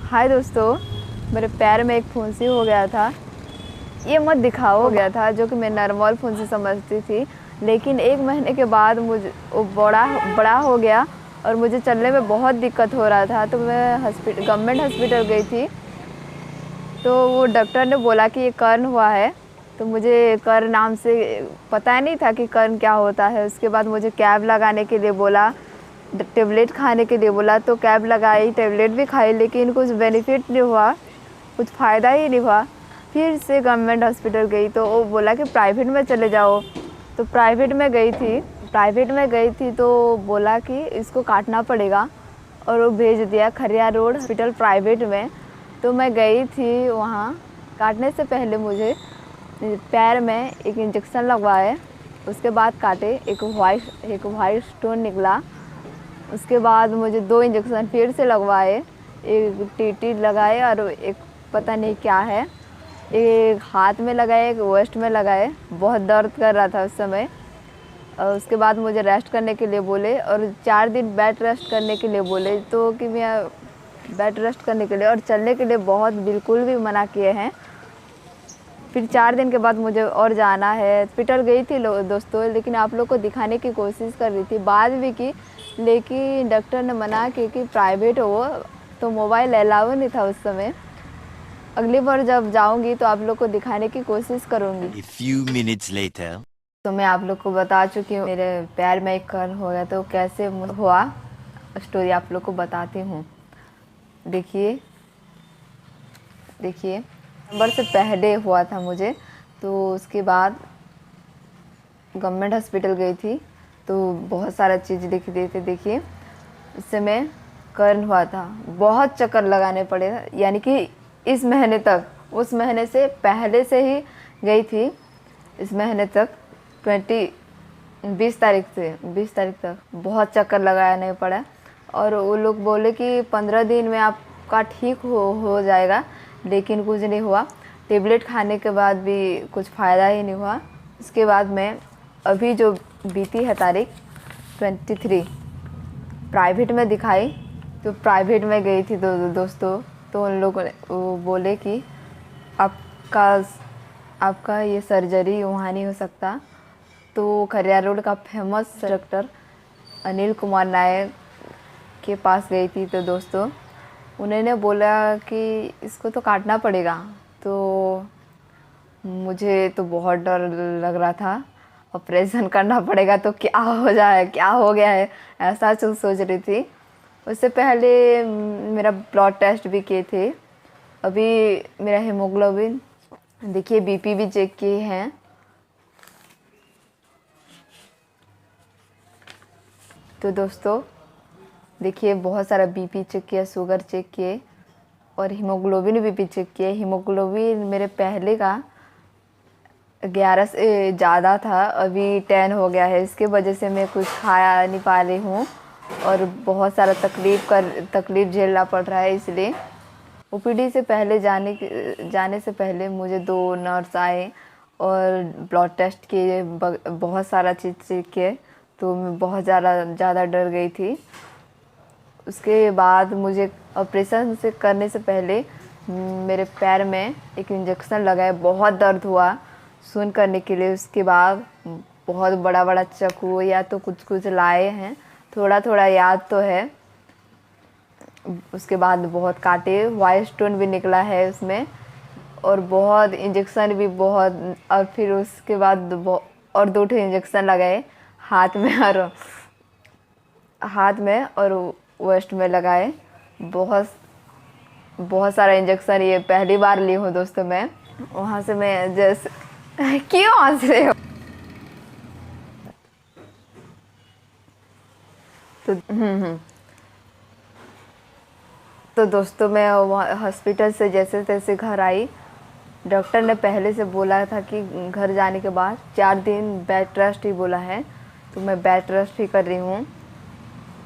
हाय दोस्तों, मेरे पैर में एक फुंसी हो गया था। ये मत दिखाओ हो गया था, जो कि मैं नॉर्मल फुंसी समझती थी। लेकिन 1 महीने के बाद मुझे वो बड़ा बड़ा हो गया और मुझे चलने में बहुत दिक्कत हो रहा था। तो मैं गवर्नमेंट हॉस्पिटल गई थी। तो वो डॉक्टर ने बोला कि ये कर्ण हुआ है। तो मुझे कर्ण नाम से पता नहीं था कि कर्ण क्या होता है। उसके बाद मुझे कैप लगाने के लिए बोला, टेबलेट खाने के लिए बोला। तो कैप लगाई, टेबलेट भी खाई, लेकिन कुछ बेनिफिट नहीं हुआ, कुछ फ़ायदा ही नहीं हुआ। फिर से गवर्नमेंट हॉस्पिटल गई तो वो बोला कि प्राइवेट में चले जाओ। तो प्राइवेट में गई थी तो बोला कि इसको काटना पड़ेगा और वो भेज दिया खरिया रोड हॉस्पिटल प्राइवेट में। तो मैं गई थी वहाँ। काटने से पहले मुझे पैर में एक इंजेक्शन लगवाए, उसके बाद काटे। एक वाइट स्टोन निकला। उसके बाद मुझे 2 इंजेक्शन फिर से लगवाए, एक टीटी लगाए और एक पता नहीं क्या है, एक हाथ में लगाए, एक वेस्ट में लगाए। बहुत दर्द कर रहा था उस समय। और उसके बाद मुझे रेस्ट करने के लिए बोले और 4 दिन बेड रेस्ट करने के लिए बोले। तो कि मैं बेड रेस्ट करने के लिए और चलने के लिए बहुत बिल्कुल भी मना किए हैं। फिर 4 दिन के बाद मुझे और जाना है। हॉस्पिटल गई थी दोस्तों, लेकिन आप लोग को दिखाने की कोशिश कर रही थी, बात भी की, लेकिन डॉक्टर ने मना की कि प्राइवेट हो, तो मोबाइल अलाउ नहीं था उस समय। अगली बार जब जाऊंगी तो आप लोग को दिखाने की कोशिश करूंगी। A few minutes later. तो मैं आप लोग को बता चुकी हूँ मेरे पैर में एक कर्ल हो गया, तो कैसे हुआ स्टोरी आप लोग को बताती हूँ। देखिए देखिए, नंबर से पहले हुआ था मुझे। तो उसके बाद गवर्नमेंट हॉस्पिटल गई थी तो बहुत सारा चीज़ लिख दिए थे। देखिए, उस समय कर्न हुआ था, बहुत चक्कर लगाने पड़े, यानी कि इस महीने तक, उस महीने से पहले से ही गई थी। इस महीने तक 20 तारीख से 20 तारीख तक बहुत चक्कर लगाने पड़ा। और वो लोग बोले कि 15 दिन में आपका ठीक हो जाएगा, लेकिन कुछ नहीं हुआ। टेबलेट खाने के बाद भी कुछ फ़ायदा ही नहीं हुआ। उसके बाद मैं अभी जो बीती है तारीख 23, प्राइवेट में दिखाई। तो प्राइवेट में गई थी दोस्तों। तो उन लोगों ने वो बोले कि आपका आपका ये सर्जरी वहाँ नहीं हो सकता। तो खरिया रोड का फेमस डॉक्टर अनिल कुमार नायक के पास गई थी। तो दोस्तों, उन्होंने बोला कि इसको तो काटना पड़ेगा। तो मुझे तो बहुत डर लग रहा था, ऑपरेशन करना पड़ेगा तो क्या हो जाए, क्या हो गया है, ऐसा सोच रही थी। उससे पहले मेरा ब्लड टेस्ट भी किए थे। अभी मेरा हीमोग्लोबिन देखिए, बीपी भी चेक किए हैं। तो दोस्तों देखिए, बहुत सारा बीपी चेक किया, शुगर चेक किए और हीमोग्लोबिन भी चेक किए। हीमोग्लोबिन मेरे पहले का 11 से ज़्यादा था, अभी 10 हो गया है। इसके वजह से मैं कुछ खाया नहीं पा रही हूँ और बहुत सारा तकलीफ़ झेलना पड़ रहा है। इसलिए ओपीडी से पहले जाने से पहले मुझे 2 नर्स आए और ब्लड टेस्ट किए, बहुत सारा चीज़ चेक किए। तो मैं बहुत ज़्यादा डर गई थी। उसके बाद मुझे ऑपरेशन से करने से पहले मेरे पैर में एक इंजेक्शन लगाए, बहुत दर्द हुआ सुन करने के लिए। उसके बाद बहुत बड़ा बड़ा चाकू या तो कुछ कुछ लाए हैं, थोड़ा थोड़ा याद तो है। उसके बाद बहुत काटे, वाइट स्टोन भी निकला है उसमें और बहुत इंजेक्शन भी बहुत। और फिर उसके बाद और 2 इंजेक्शन लगाए हाथ में और वेस्ट में लगाए। बहुत बहुत सारा इंजेक्शन, ये पहली बार ली हूँ दोस्तों मैं। वहाँ से मैं जैसे क्यों हंस रहे हो? तो तो दोस्तों, मैं वहाँ हॉस्पिटल से जैसे तैसे घर आई। डॉक्टर ने पहले से बोला था कि घर जाने के बाद 4 दिन बेड रेस्ट ही बोला है। तो मैं बेड रेस्ट ही कर रही हूँ,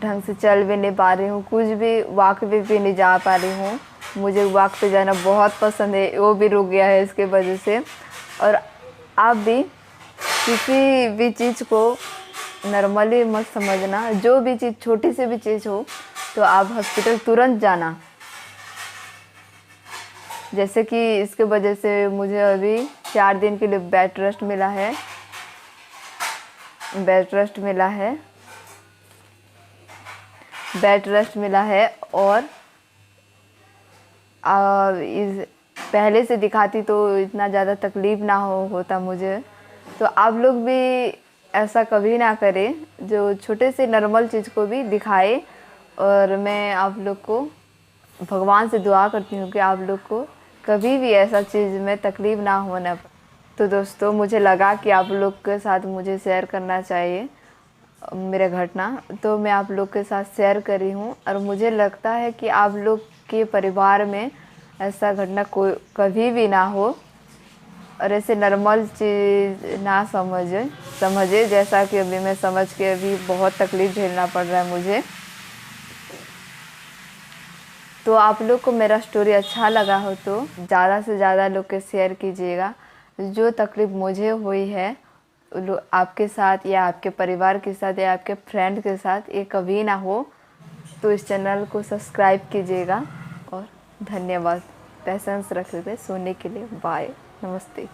ढंग से चल भी नहीं पा रही हूँ, कुछ भी वॉक भी नहीं जा पा रही हूँ। मुझे वॉक पे जाना बहुत पसंद है, वो भी रुक गया है इसके वजह से। और आप भी किसी भी चीज़ को नॉर्मली मत समझना। जो भी चीज़, छोटी सी भी चीज़ हो तो आप हॉस्पिटल तुरंत जाना। जैसे कि इसके वजह से मुझे अभी 4 दिन के लिए बेड रेस्ट मिला है, बेड रेस्ट मिला है, बेड रेस्ट मिला है। और पहले से दिखाती तो इतना ज़्यादा तकलीफ़ ना होता मुझे। तो आप लोग भी ऐसा कभी ना करें, जो छोटे से नॉर्मल चीज़ को भी दिखाए। और मैं आप लोग को भगवान से दुआ करती हूँ कि आप लोग को कभी भी ऐसा चीज़ में तकलीफ़ ना होना। तो दोस्तों, मुझे लगा कि आप लोग के साथ मुझे शेयर करना चाहिए मेरा घटना, तो मैं आप लोग के साथ शेयर करी हूँ। और मुझे लगता है कि आप लोग के परिवार में ऐसा घटना कोई कभी भी ना हो और ऐसे नॉर्मल चीज़ ना समझे जैसा कि अभी मैं समझ के अभी बहुत तकलीफ़ झेलना पड़ रहा है मुझे। तो आप लोग को मेरा स्टोरी अच्छा लगा हो तो ज़्यादा से ज़्यादा लोग के शेयर कीजिएगा। जो तकलीफ़ मुझे हुई है आपके साथ या आपके परिवार के साथ या आपके फ्रेंड के साथ ये कभी ना हो। तो इस चैनल को सब्सक्राइब कीजिएगा और धन्यवाद। पेशेंस रखते सुनने के लिए। बाय, नमस्ते।